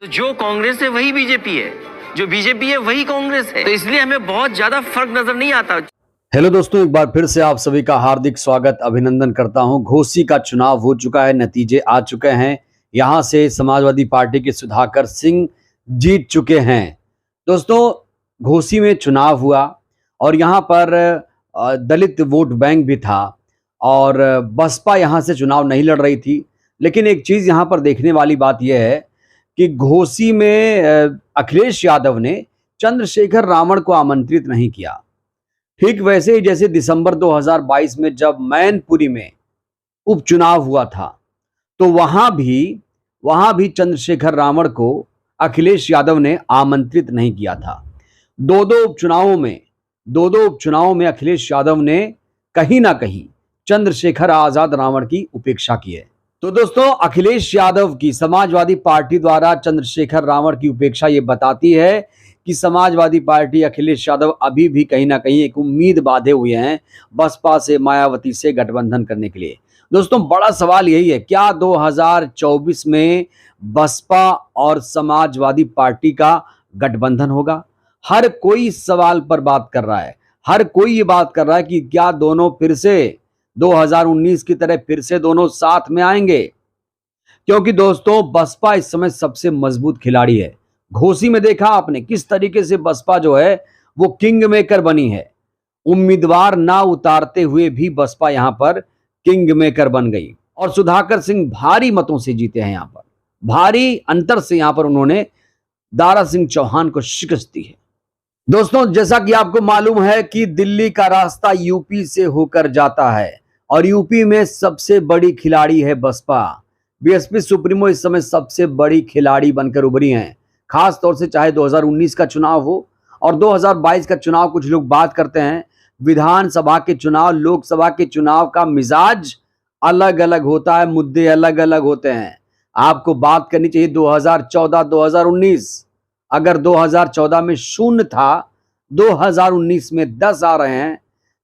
तो जो कांग्रेस है वही बीजेपी है, जो बीजेपी है वही कांग्रेस है, तो इसलिए हमें बहुत ज्यादा फर्क नजर नहीं आता। हेलो दोस्तों, एक बार फिर से आप सभी का हार्दिक स्वागत अभिनंदन करता हूं। घोसी का चुनाव हो चुका है, नतीजे आ चुके हैं। यहां से समाजवादी पार्टी के सुधाकर सिंह जीत चुके हैं। दोस्तों, घोसी में चुनाव हुआ और यहां पर दलित वोट बैंक भी था और बसपा यहां से चुनाव नहीं लड़ रही थी। लेकिन एक चीज यहां पर देखने वाली बात यह है कि घोसी में अखिलेश यादव ने चंद्रशेखर रावण को आमंत्रित नहीं किया। ठीक वैसे ही जैसे दिसंबर 2022 में जब मैनपुरी में उपचुनाव हुआ था, तो वहां भी चंद्रशेखर रावण को अखिलेश यादव ने आमंत्रित नहीं किया था। दो दो उपचुनावों में अखिलेश यादव ने कहीं ना कहीं चंद्रशेखर आजाद रावण की उपेक्षा की है। तो दोस्तों, अखिलेश यादव की समाजवादी पार्टी द्वारा चंद्रशेखर रावण की उपेक्षा ये बताती है कि समाजवादी पार्टी अखिलेश यादव अभी भी कहीं ना कहीं एक उम्मीद बांधे हुए हैं बसपा से, मायावती से गठबंधन करने के लिए। दोस्तों, बड़ा सवाल यही है, क्या 2024 में बसपा और समाजवादी पार्टी का गठबंधन होगा? हर कोई इस सवाल पर बात कर रहा है। हर कोई ये बात कर रहा है कि क्या दोनों फिर से 2019 की तरह फिर से दोनों साथ में आएंगे? क्योंकि दोस्तों, बसपा इस समय सबसे मजबूत खिलाड़ी है। घोसी में देखा आपने किस तरीके से बसपा जो है वो किंग मेकर बनी है। उम्मीदवार ना उतारते हुए भी बसपा यहां पर किंग मेकर बन गई और सुधाकर सिंह भारी मतों से जीते हैं। यहां पर भारी अंतर से यहां पर उन्होंने दारा सिंह चौहान को शिकस्त दी है। दोस्तों, जैसा कि आपको मालूम है कि दिल्ली का रास्ता यूपी से होकर जाता है और यूपी में सबसे बड़ी खिलाड़ी है बसपा। बीएसपी सुप्रीमो इस समय सबसे बड़ी खिलाड़ी बनकर उभरी हैं। खास तौर से चाहे 2019 का चुनाव हो और 2022 का चुनाव, कुछ लोग बात करते हैं विधानसभा के चुनाव, लोकसभा के चुनाव का मिजाज अलग अलग होता है, मुद्दे अलग अलग होते हैं। आपको बात करनी चाहिए 2014 2019। अगर 2014 में 0 था, 2019 में 10 आ रहे हैं,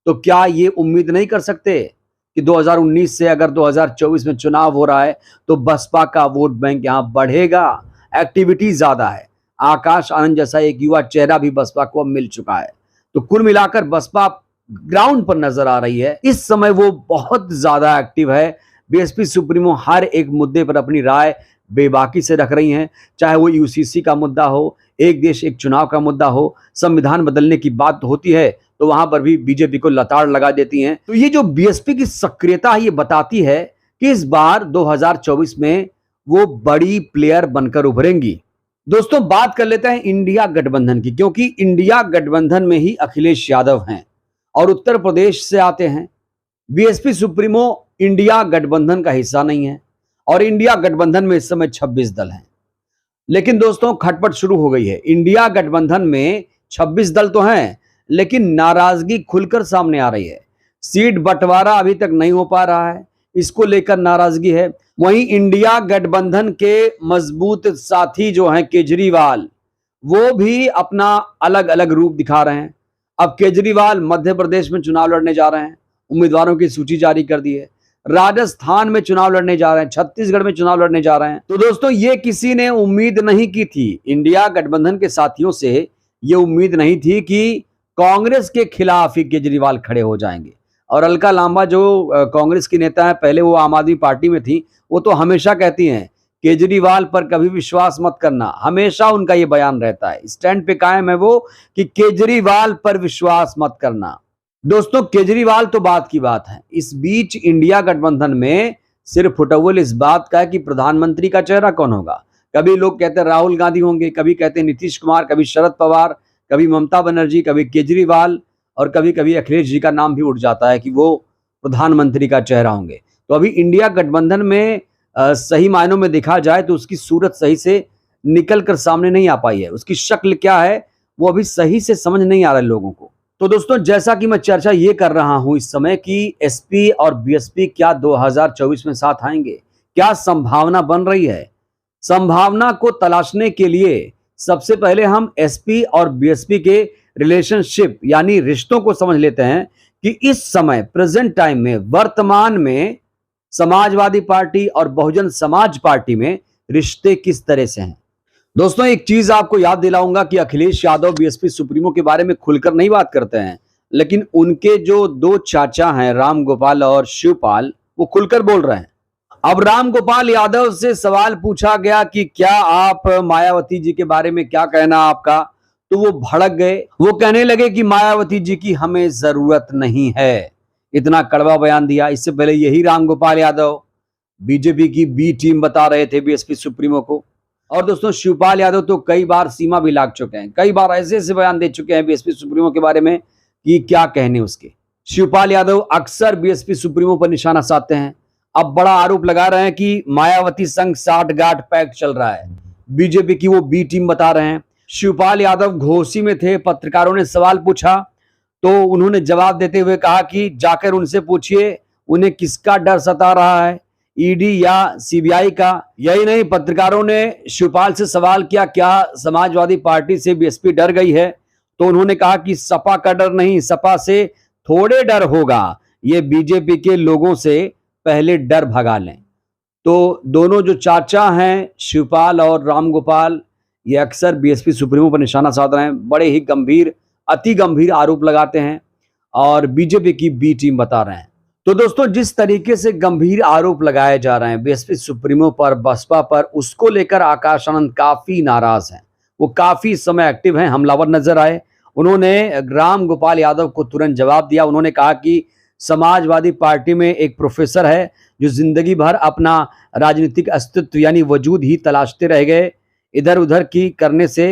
तो क्या ये उम्मीद नहीं कर सकते कि 2019 से अगर 2024 में चुनाव हो रहा है तो बसपा का वोट बैंक यहां बढ़ेगा? एक्टिविटी ज्यादा है। आकाश आनंद जैसा एक युवा चेहरा भी बसपा को अब मिल चुका है। तो कुल मिलाकर बसपा ग्राउंड पर नजर आ रही है। इस समय वो बहुत ज्यादा एक्टिव है। बीएसपी सुप्रीमो हर एक मुद्दे पर अपनी राय बेबाकी से रख रही हैं, चाहे वो यूसीसी का मुद्दा हो, एक देश एक चुनाव का मुद्दा हो, संविधान बदलने की बात होती है तो वहां पर भी बीजेपी को लताड़ लगा देती हैं। तो ये जो बीएसपी की सक्रियता है, ये बताती है कि इस बार 2024 में वो बड़ी प्लेयर बनकर उभरेंगी। दोस्तों, बात कर लेते हैं इंडिया गठबंधन की, क्योंकि इंडिया गठबंधन में ही अखिलेश यादव हैं और उत्तर प्रदेश से आते हैं। बीएसपी सुप्रीमो इंडिया गठबंधन का हिस्सा नहीं है और इंडिया गठबंधन में इस समय 26 दल हैं। लेकिन दोस्तों, खटपट शुरू हो गई है। इंडिया गठबंधन में 26 दल तो हैं, लेकिन नाराजगी खुलकर सामने आ रही है। सीट बंटवारा अभी तक नहीं हो पा रहा है, इसको लेकर नाराजगी है। वहीं इंडिया गठबंधन के मजबूत साथी जो हैं केजरीवाल, वो भी अपना अलग अलग रूप दिखा रहे हैं। अब केजरीवाल मध्य प्रदेश में चुनाव लड़ने जा रहे हैं, उम्मीदवारों की सूची जारी कर दी है। राजस्थान में चुनाव लड़ने जा रहे हैं, छत्तीसगढ़ में चुनाव लड़ने जा रहे हैं। तो दोस्तों, ये किसी ने उम्मीद नहीं की थी। इंडिया गठबंधन के साथियों से ये उम्मीद नहीं थी कि कांग्रेस के खिलाफ ही केजरीवाल खड़े हो जाएंगे। और अलका लांबा जो कांग्रेस की नेता है, पहले वो आम आदमी पार्टी में थी, वो तो हमेशा कहती हैं केजरीवाल पर कभी विश्वास मत करना। हमेशा उनका ये बयान रहता है, स्टैंड पे कायम है वो कि केजरीवाल पर विश्वास मत करना। दोस्तों, केजरीवाल तो बात की बात है। इस बीच इंडिया गठबंधन में सिर्फ फुटबॉल इस बात का है कि प्रधानमंत्री का चेहरा कौन होगा। कभी लोग कहते हैं राहुल गांधी होंगे, कभी कहते हैं नीतीश कुमार, कभी शरद पवार, कभी ममता बनर्जी, कभी केजरीवाल और कभी कभी अखिलेश जी का नाम भी उठ जाता है कि वो प्रधानमंत्री का चेहरा होंगे। तो अभी इंडिया गठबंधन में सही मायनों में देखा जाए तो उसकी सूरत सही से निकल कर सामने नहीं आ पाई है। उसकी शक्ल क्या है वो अभी सही से समझ नहीं आ रहा है लोगों को। तो दोस्तों, जैसा कि मैं चर्चा ये कर रहा हूं इस समय कि एसपी और बीएसपी क्या 2024 में साथ आएंगे, क्या संभावना बन रही है? संभावना को तलाशने के लिए सबसे पहले हम एसपी और बीएसपी के रिलेशनशिप यानी रिश्तों को समझ लेते हैं कि इस समय प्रेजेंट टाइम में, वर्तमान में समाजवादी पार्टी और बहुजन समाज पार्टी में रिश्ते किस तरह से हैं। दोस्तों एक चीज आपको याद दिलाऊंगा कि अखिलेश यादव बीएसपी सुप्रीमो के बारे में खुलकर नहीं बात करते हैं, लेकिन उनके जो दो चाचा हैं राम गोपाल और शिवपाल, वो खुलकर बोल रहे हैं। अब राम गोपाल यादव से सवाल पूछा गया कि क्या आप मायावती जी के बारे में क्या कहना आपका, तो वो भड़क गए। वो कहने लगे कि मायावती जी की हमें जरूरत नहीं है। इतना कड़वा बयान दिया। इससे पहले यही राम गोपाल यादव बीजेपी की बी टीम बता रहे थे बीएसपी सुप्रीमो को। और दोस्तों शिवपाल यादव तो कई बार सीमा भी लाग चुके हैं, कई बार ऐसे ऐसे बयान दे चुके हैं बीएसपी सुप्रीमो के बारे में कि क्या कहने उसके। शिवपाल यादव अक्सर बीएसपी सुप्रीमो पर निशाना साधते हैं। अब बड़ा आरोप लगा रहे हैं कि मायावती संग साठगांठ पैक्ट चल रहा है। बीजेपी की वो बी टीम बता रहे हैं। शिवपाल यादव घोसी में थे, पत्रकारों ने सवाल पूछा तो उन्होंने जवाब देते हुए कहा कि जाकर उनसे पूछिए उन्हें किसका डर सता रहा है, ईडी या सीबीआई का। यही नहीं, पत्रकारों ने शिवपाल से सवाल किया क्या समाजवादी पार्टी से बीएसपी डर गई है, तो उन्होंने कहा कि सपा का डर नहीं, सपा से थोड़े डर होगा, ये बीजेपी के लोगों से पहले डर भगा लें। तो दोनों जो चाचा हैं शिवपाल और रामगोपाल, ये अक्सर बीएसपी सुप्रीमो पर निशाना साध रहे हैं। बड़े ही गंभीर, अति गंभीर आरोप लगाते हैं और बीजेपी की बी टीम बता रहे हैं। तो दोस्तों जिस तरीके से गंभीर आरोप लगाए जा रहे हैं बीएसपी सुप्रीमो पर, बसपा पर, उसको लेकर आकाश आनंद काफी नाराज हैं। वो काफी समय एक्टिव हैं, हमलावर नजर आए। उन्होंने राम गोपाल यादव को तुरंत जवाब दिया। उन्होंने कहा कि समाजवादी पार्टी में एक प्रोफेसर है जो जिंदगी भर अपना राजनीतिक अस्तित्व यानी वजूद ही तलाशते रह गए। इधर उधर की करने से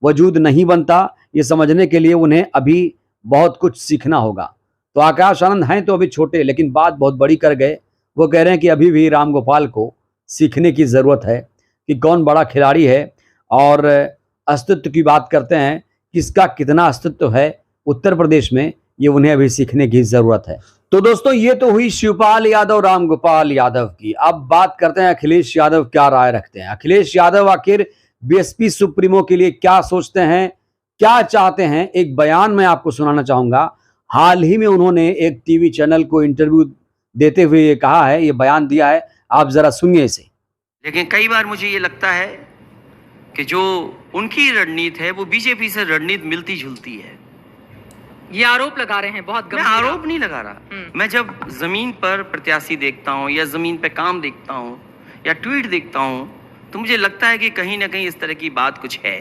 वजूद नहीं बनता, ये समझने के लिए उन्हें अभी बहुत कुछ सीखना होगा। तो आकाश आनंद हैं तो अभी छोटे, लेकिन बात बहुत बड़ी कर गए। वो कह रहे हैं कि अभी भी राम गोपाल को सीखने की ज़रूरत है कि कौन बड़ा खिलाड़ी है, और अस्तित्व की बात करते हैं, किसका कितना अस्तित्व है उत्तर प्रदेश में, ये उन्हें अभी सीखने की ज़रूरत है। तो दोस्तों ये तो हुई शिवपाल यादव, राम गोपाल यादव की। अब बात करते हैं अखिलेश यादव क्या राय रखते हैं। अखिलेश यादव आखिर बीएसपी सुप्रीमो के लिए क्या सोचते हैं, क्या चाहते हैं, एक बयान मैं आपको सुनाना चाहूंगा। हाल ही में उन्होंने एक टीवी चैनल को इंटरव्यू देते हुए ये कहा है, ये बयान दिया है, आप जरा सुनिए इसे। लेकिन कई बार मुझे ये लगता है कि जो उनकी रणनीति है वो बीजेपी से रणनीति मिलती जुलती है। ये आरोप लगा रहे हैं, बहुत मैं गंभीर आरोप नहीं लगा रहा। मैं जब जमीन पर प्रत्याशी देखता हूँ या जमीन पे काम देखता हूँ या ट्वीट देखता हूँ तो मुझे लगता है कि कहीं ना कहीं इस तरह की बात कुछ है।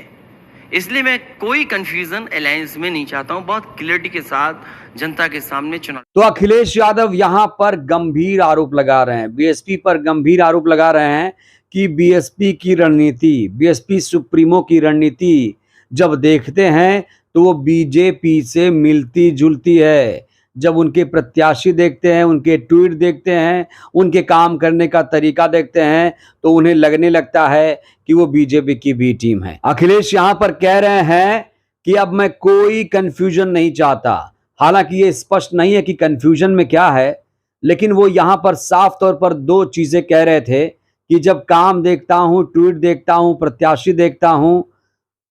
इसलिए मैं कोई कंफ्यूजन अलायंस में नहीं चाहता हूं, बहुत क्लियरिटी के साथ जनता के सामने चुनाव। तो अखिलेश यादव यहां पर गंभीर आरोप लगा रहे हैं, बीएसपी पर गंभीर आरोप लगा रहे हैं कि बीएसपी की रणनीति, बीएसपी सुप्रीमो की रणनीति जब देखते हैं तो वो बीजेपी से मिलती जुलती है। जब उनके प्रत्याशी देखते हैं, उनके ट्वीट देखते हैं, उनके काम करने का तरीका देखते हैं, तो उन्हें लगने लगता है कि वो बीजेपी की बी टीम है। अखिलेश यहां पर कह रहे हैं कि अब मैं कोई कंफ्यूजन नहीं चाहता। हालांकि ये स्पष्ट नहीं है कि कंफ्यूजन में क्या है, लेकिन वो यहां पर साफ तौर पर दो चीजें कह रहे थे कि जब काम देखता हूं, ट्वीट देखता हूं, प्रत्याशी देखता हूं,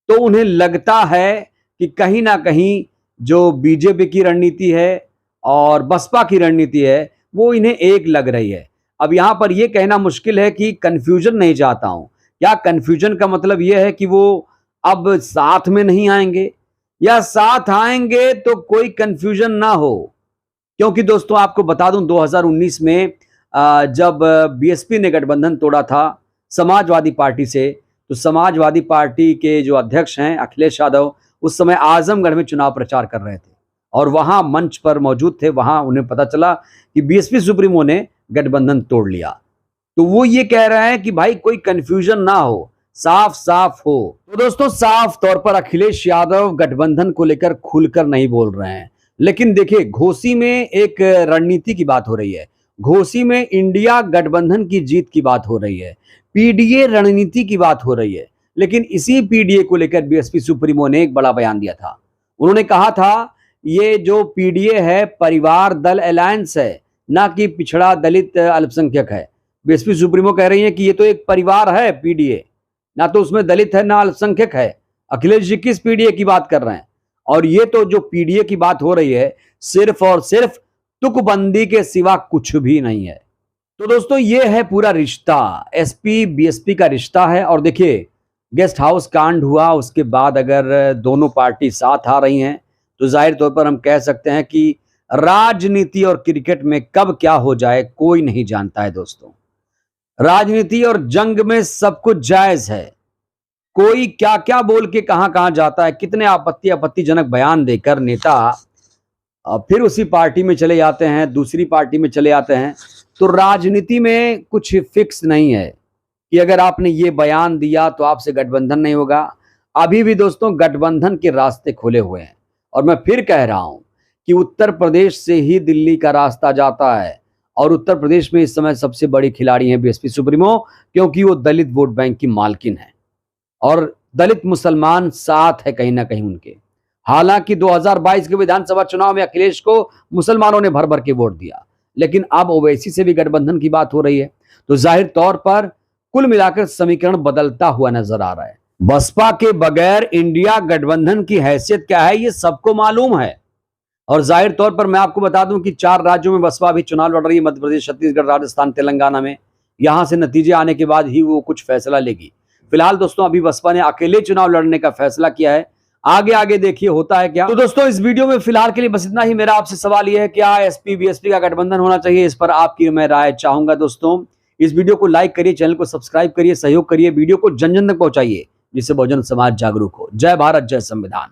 तो उन्हें लगता है कि कहीं ना कहीं जो बीजेपी की रणनीति है और बसपा की रणनीति है वो इन्हें एक लग रही है। अब यहां पर यह कहना मुश्किल है कि कंफ्यूजन नहीं चाहता हूं। क्या कंफ्यूजन का मतलब यह है कि वो अब साथ में नहीं आएंगे, या साथ आएंगे तो कोई कंफ्यूजन ना हो? क्योंकि दोस्तों आपको बता दूं 2019 में जब बीएसपी ने गठबंधन तोड़ा था समाजवादी पार्टी से, तो समाजवादी पार्टी के जो अध्यक्ष हैं अखिलेश यादव उस समय आजमगढ़ में चुनाव प्रचार कर रहे थे और वहां मंच पर मौजूद थे। वहां उन्हें पता चला कि बीएसपी सुप्रीमो ने गठबंधन तोड़ लिया। तो वो ये कह रहे हैं कि भाई कोई कंफ्यूजन ना हो, साफ साफ हो। तो दोस्तों साफ तौर पर अखिलेश यादव गठबंधन को लेकर खुलकर नहीं बोल रहे हैं। लेकिन देखिए घोसी में एक रणनीति की बात हो रही है, घोसी में इंडिया गठबंधन की जीत की बात हो रही है, पीडीए रणनीति की बात हो रही है। लेकिन इसी पीडीए को लेकर बीएसपी सुप्रीमो ने एक बड़ा बयान दिया था। उन्होंने कहा था ये जो पीडीए है परिवार दल अलायंस है, ना कि पिछड़ा दलित अल्पसंख्यक है। बीएसपी सुप्रीमो कह रही है कि ये तो एक परिवार है पीडीए, ना तो उसमें दलित है ना अल्पसंख्यक है। अखिलेश जी किस पीडीए की बात कर रहे हैं? और ये तो जो पीडीए की बात हो रही है सिर्फ और सिर्फ तुकबंदी के सिवा कुछ भी नहीं है। तो दोस्तों ये है पूरा रिश्ता, एसपी बीएसपी का रिश्ता है। और देखिए गेस्ट हाउस कांड हुआ, उसके बाद अगर दोनों पार्टी साथ आ रही हैं तो जाहिर तौर पर हम कह सकते हैं कि राजनीति और क्रिकेट में कब क्या हो जाए कोई नहीं जानता है दोस्तों। राजनीति और जंग में सब कुछ जायज है। कोई क्या क्या बोल के कहां कहां जाता है, कितने आपत्तिजनक बयान देकर नेता फिर उसी पार्टी में चले जाते हैं, दूसरी पार्टी में चले जाते हैं। तो राजनीति में कुछ फिक्स नहीं है कि अगर आपने ये बयान दिया तो आपसे गठबंधन नहीं होगा। अभी भी दोस्तों गठबंधन के रास्ते खुले हुए हैं और मैं फिर कह रहा हूं कि उत्तर प्रदेश से ही दिल्ली का रास्ता जाता है और उत्तर प्रदेश में इस समय सबसे बड़ी खिलाड़ी हैं बीएसपी सुप्रीमो, क्योंकि वो दलित वोट बैंक की मालकिन है और दलित मुसलमान साथ है कहीं ना कहीं उनके। हालांकि 2022 के विधानसभा चुनाव में अखिलेश को मुसलमानों ने भर भर के वोट दिया, लेकिन अब ओवैसी से भी गठबंधन की बात हो रही है। तो जाहिर तौर पर कुल मिलाकर समीकरण बदलता हुआ नजर आ रहा है। बसपा के बगैर इंडिया गठबंधन की हैसियत क्या है ये सबको मालूम है और जाहिर तौर पर मैं आपको बता दूं कि 4 राज्यों में बसपा भी चुनाव लड़ रही है, मध्य प्रदेश, छत्तीसगढ़, राजस्थान, तेलंगाना में। यहां से नतीजे आने के बाद ही वो कुछ फैसला लेगी। फिलहाल दोस्तों अभी बसपा ने अकेले चुनाव लड़ने का फैसला किया है, आगे आगे देखिए होता है क्या। तो दोस्तों इस वीडियो में फिलहाल के लिए बस इतना ही। मेरा आपसे सवाल यह है कि क्या एसपी बीएसपी का गठबंधन होना चाहिए, इस पर आपकी मैं राय चाहूंगा। दोस्तों इस वीडियो को लाइक करिए, चैनल को सब्सक्राइब करिए, सहयोग करिए, वीडियो को जन जन तक पहुंचाइए जिससे बहुजन समाज जागरूक हो। जय भारत, जय संविधान।